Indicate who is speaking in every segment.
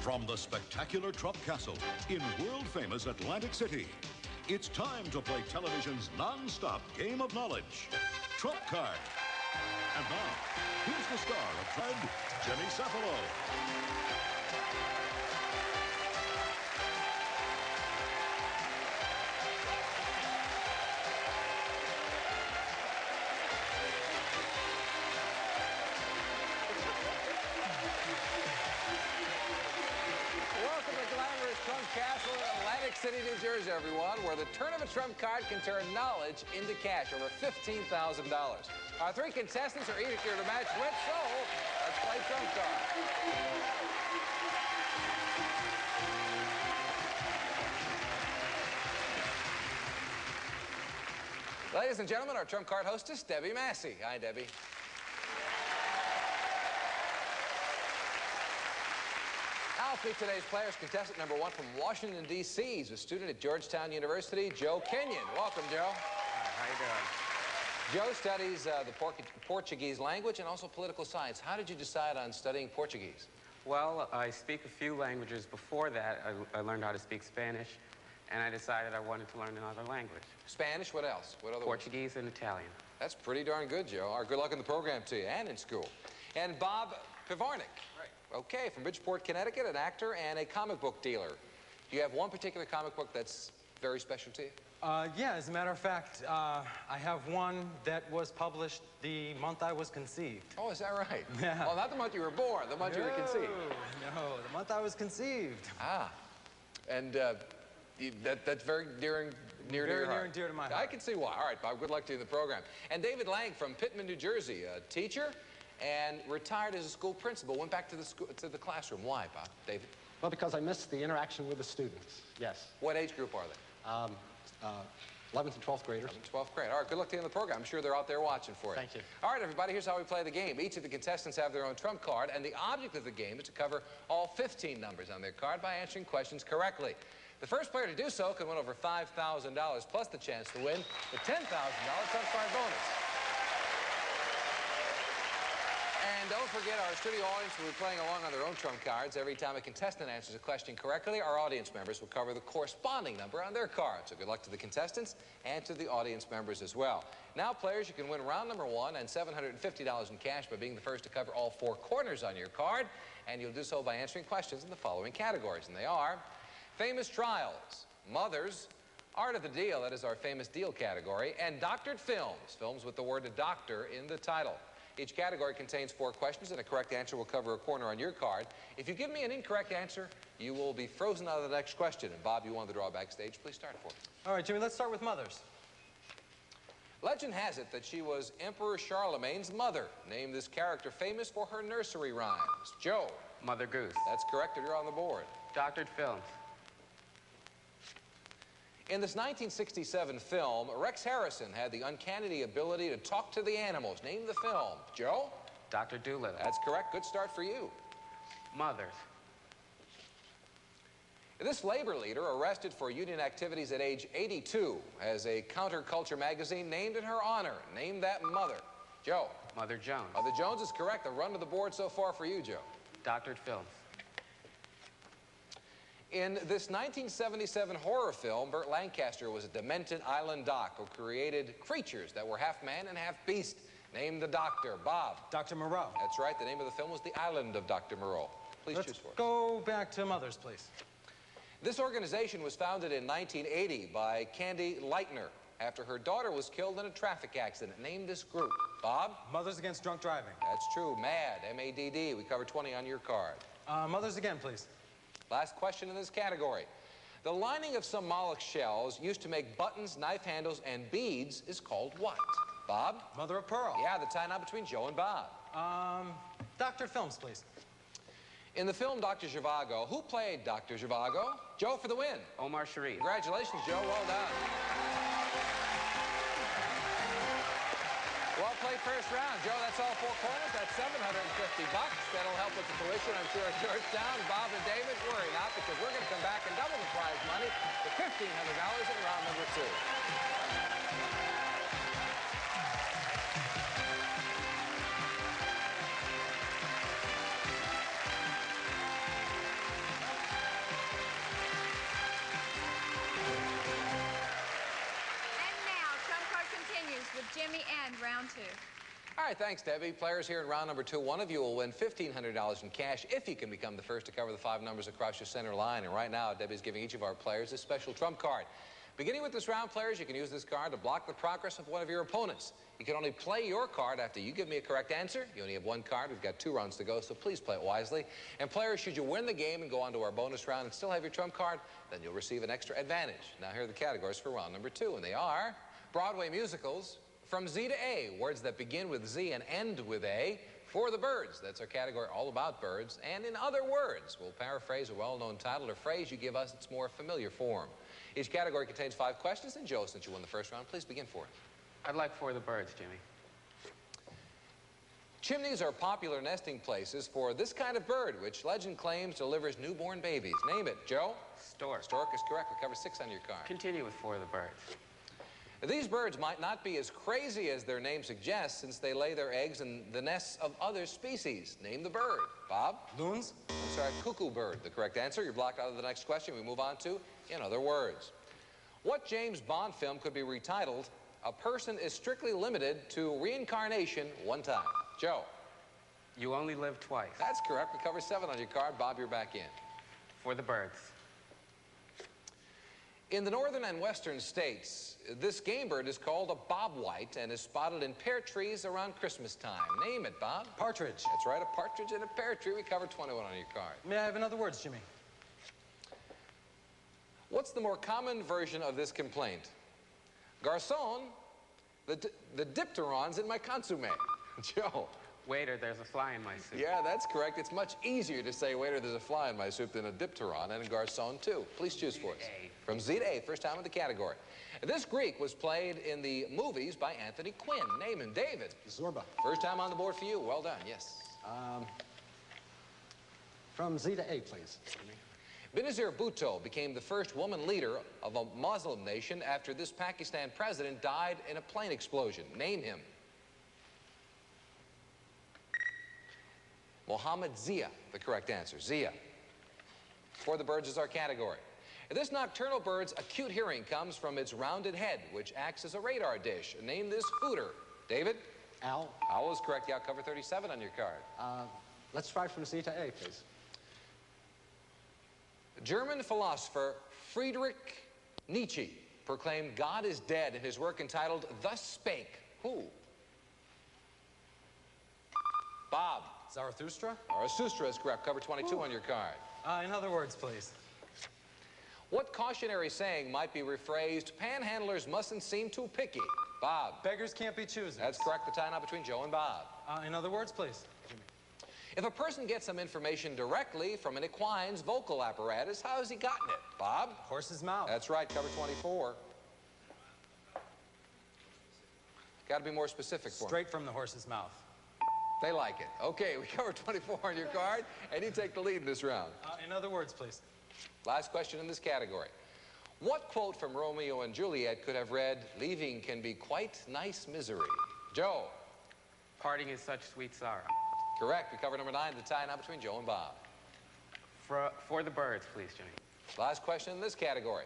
Speaker 1: From the spectacular Trump Castle in world-famous Atlantic City, it's time to play television's non-stop game of knowledge, Trump Card. And now, here's the star of Trump, Jimmy Cephalo.
Speaker 2: Welcome to glamorous Trump Castle in Atlantic City, New Jersey, everyone, where the turn of a trump card can turn knowledge into cash, over $15,000. Our three contestants are eager to match wit, so let's play trump card. Ladies and gentlemen, our trump card hostess, Debbie Massey. Hi, Debbie. I'll meet today's players. Contestant number one from Washington, D.C. He's a student at Georgetown University, Joe Kenyon. Welcome, Joe.
Speaker 3: Hi, how you doing?
Speaker 2: Joe studies the Portuguese language and also political science. How did you decide on studying Portuguese?
Speaker 3: Well, I speak a few languages. Before that, I learned how to speak Spanish, and I decided I wanted to learn another language.
Speaker 2: Spanish, what else? What other
Speaker 3: Portuguese and Italian.
Speaker 2: That's pretty darn good, Joe. All right, good luck in the program to you and in school. And Bob Pivarnik. Right. Okay, from Bridgeport, Connecticut, an actor and a comic book dealer. Do you have one particular comic book that's very special to you?
Speaker 4: Yeah, as a matter of fact, I have one that was published the month I was conceived.
Speaker 2: Oh, is that right?
Speaker 4: Yeah.
Speaker 2: Well, not the month you were born, the month you were conceived.
Speaker 4: No, the month I was conceived.
Speaker 2: Ah, and that's very near and dear to your heart.
Speaker 4: Very near and dear to my heart.
Speaker 2: I can see why. All right, Bob, good luck to you in the program. And David Lang from Pittman, New Jersey, a teacher and retired as a school principal, went back to the classroom. Why, Bob? David?
Speaker 5: Well, because I miss the interaction with the students, yes.
Speaker 2: What age group are they?
Speaker 5: 11th and 12th graders.
Speaker 2: 11th and 12th grade. All right, good luck to you in the program. I'm sure they're out there watching for you.
Speaker 5: Thank you.
Speaker 2: All right, everybody, here's how we play the game. Each of the contestants have their own trump card, and the object of the game is to cover all 15 numbers on their card by answering questions correctly. The first player to do so can win over $5,000, plus the chance to win the $10,000 trump card bonus. And don't forget, our studio audience will be playing along on their own trump cards. Every time a contestant answers a question correctly, our audience members will cover the corresponding number on their card. So good luck to the contestants and to the audience members as well. Now, players, you can win round number one and $750 in cash by being the first to cover all four corners on your card. And you'll do so by answering questions in the following categories. And they are famous trials, mothers, art of the deal, that is our famous deal category, and doctored films, films with the word doctor in the title. Each category contains four questions, and a correct answer will cover a corner on your card. If you give me an incorrect answer, you will be frozen out of the next question. And Bob, you won the draw backstage. Please start for me.
Speaker 4: All right, Jimmy, let's start with mothers.
Speaker 2: Legend has it that she was Emperor Charlemagne's mother. Name this character famous for her nursery rhymes. Joe.
Speaker 3: Mother Goose.
Speaker 2: That's correct, and you're on the board.
Speaker 3: Doctored films.
Speaker 2: In this 1967 film, Rex Harrison had the uncanny ability to talk to the animals. Name the film. Joe?
Speaker 3: Dr. Doolittle.
Speaker 2: That's correct. Good start for you.
Speaker 3: Mothers.
Speaker 2: This labor leader, arrested for union activities at age 82, has a counterculture magazine named in her honor. Name that mother. Joe?
Speaker 3: Mother Jones.
Speaker 2: Mother Jones is correct. A run to the board so far for you, Joe.
Speaker 3: Doctored films.
Speaker 2: In this 1977 horror film, Burt Lancaster was a demented island doc who created creatures that were half man and half beast. Name the doctor. Bob.
Speaker 4: Dr. Moreau.
Speaker 2: That's right. The name of the film was The Island of Dr. Moreau. Please choose for us.
Speaker 4: Let's go back to mothers, please.
Speaker 2: This organization was founded in 1980 by Candy Lightner after her daughter was killed in a traffic accident. Name this group. Bob?
Speaker 4: Mothers Against Drunk Driving.
Speaker 2: That's true. MAD, M-A-D-D. We covered 20 on your card.
Speaker 4: Mothers again, please.
Speaker 2: Last question in this category. The lining of some mollusk shells used to make buttons, knife handles, and beads is called what? Bob?
Speaker 4: Mother of Pearl.
Speaker 2: Yeah, the tie knot between Joe and Bob.
Speaker 4: Doctored films, please.
Speaker 2: In the film Dr. Zhivago, who played Dr. Zhivago? Joe for the win.
Speaker 3: Omar Sharif.
Speaker 2: Congratulations, Joe. Well done. Well played first round. Joe, that's all four corners. That's $750. That'll help with the tuition, I'm sure, at Georgetown. Bob and David, worry not, because we're going to come back and double the prize money to $1,500 in round number two.
Speaker 6: round 2.
Speaker 2: All right, thanks, Debbie. Players here in round number 2, one of you will win $1,500 in cash if you can become the first to cover the 5 numbers across your center line. And right now, Debbie's giving each of our players a special trump card. Beginning with this round, players, you can use this card to block the progress of one of your opponents. You can only play your card after you give me a correct answer. You only have 1 card. We've got 2 rounds to go, so please play it wisely. And players, should you win the game and go on to our bonus round and still have your trump card, then you'll receive an extra advantage. Now, here are the categories for round number 2, and they are Broadway musicals, from Z to A, words that begin with Z and end with A. For the Birds, that's our category all about birds. And in other words, we'll paraphrase a well-known title or phrase you give us its more familiar form. Each category contains 5 questions, and Joe, since you won the first round, please begin for us.
Speaker 3: I'd like For the Birds, Jimmy.
Speaker 2: Chimneys are popular nesting places for this kind of bird, which legend claims delivers newborn babies. Name it, Joe.
Speaker 3: Stork.
Speaker 2: Stork is correct. We cover 6 on your card.
Speaker 3: Continue with For the Birds.
Speaker 2: These birds might not be as crazy as their name suggests, since they lay their eggs in the nests of other species. Name the bird. Bob?
Speaker 4: Loons?
Speaker 2: I'm sorry, cuckoo bird. The correct answer. You're blocked out of the next question. We move on to In Other Words. What James Bond film could be retitled, A Person is Strictly Limited to Reincarnation One Time? Joe?
Speaker 3: You Only Live Twice.
Speaker 2: That's correct. We cover 7 on your card. Bob, you're back in.
Speaker 3: For the Birds.
Speaker 2: In the northern and western states, this game bird is called a bobwhite and is spotted in pear trees around Christmas time. Name it, Bob.
Speaker 4: Partridge.
Speaker 2: That's right, a partridge in a pear tree. We covered 21 on your card.
Speaker 4: May I have another words, Jimmy?
Speaker 2: What's the more common version of this complaint? Garçon, the dipterons in my consommé. Joe.
Speaker 3: Waiter, there's a fly in my soup.
Speaker 2: Yeah, that's correct. It's much easier to say, waiter, there's a fly in my soup than a dipteron, and a garçon, too. Please choose for us. From Z to A, first time in the category. This Greek was played in the movies by Anthony Quinn. Name him, David.
Speaker 5: Zorba.
Speaker 2: First time on the board for you. Well done, yes.
Speaker 5: From Z to A, please.
Speaker 2: Benazir Bhutto became the first woman leader of a Muslim nation after this Pakistan president died in a plane explosion. Name him. Mohammed Zia, the correct answer. Zia. For the Birds is our category. This nocturnal bird's acute hearing comes from its rounded head, which acts as a radar dish. Name this hooter. David?
Speaker 5: Owl.
Speaker 2: Owl is correct. Yeah, cover 37 on your card.
Speaker 5: Let's try from Z to A, please.
Speaker 2: German philosopher Friedrich Nietzsche proclaimed God is dead in his work entitled Thus Spake. Who? Bob.
Speaker 4: Zarathustra?
Speaker 2: Zarathustra is correct. Cover 22 on your card.
Speaker 4: In other words, please.
Speaker 2: What cautionary saying might be rephrased, panhandlers mustn't seem too picky? Bob.
Speaker 4: Beggars can't be choosers.
Speaker 2: That's correct. The tie now between Joe and Bob.
Speaker 4: In other words, please.
Speaker 2: If a person gets some information directly from an equine's vocal apparatus, how has he gotten it? Bob?
Speaker 4: Horse's mouth.
Speaker 2: That's right. Cover 24. Got to be more specific for me.
Speaker 4: Straight from the horse's mouth.
Speaker 2: They like it. Okay, we cover 24 on your card, and you take the lead in this round.
Speaker 4: In other words, please.
Speaker 2: Last question in this category. What quote from Romeo and Juliet could have read, "Leaving can be quite nice misery"? Joe.
Speaker 3: Parting is such sweet sorrow.
Speaker 2: Correct. We cover number 9, the tie now between Joe and Bob.
Speaker 3: For the Birds, please, Jimmy.
Speaker 2: Last question in this category.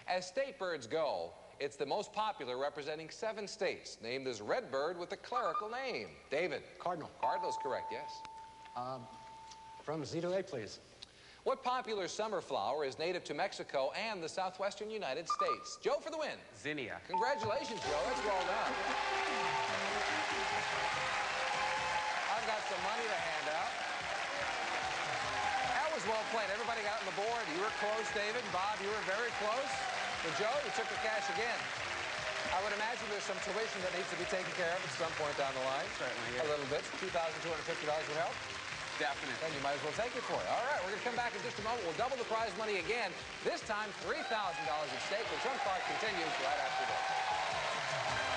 Speaker 2: As state birds go, it's the most popular, representing 7 states. Name this red bird with a clerical name. David.
Speaker 5: Cardinal.
Speaker 2: Cardinal's correct, yes.
Speaker 5: From Z to A, please.
Speaker 2: What popular summer flower is native to Mexico and the southwestern United States? Joe for the win.
Speaker 3: Zinnia.
Speaker 2: Congratulations, Joe. That's well done. I've got some money to hand out. That was well played. Everybody got on the board. You were close, David. Bob, you were very close. But Joe, you took the cash again. I would imagine there's some tuition that needs to be taken care of at some point down the line.
Speaker 3: Certainly, yeah.
Speaker 2: A little bit. $2,250 would help.
Speaker 3: Definitely.
Speaker 2: Then you might as well take it for it. All right, we're going to come back in just a moment. We'll double the prize money again. This time, $3,000 at stake. The trump card continues right after this.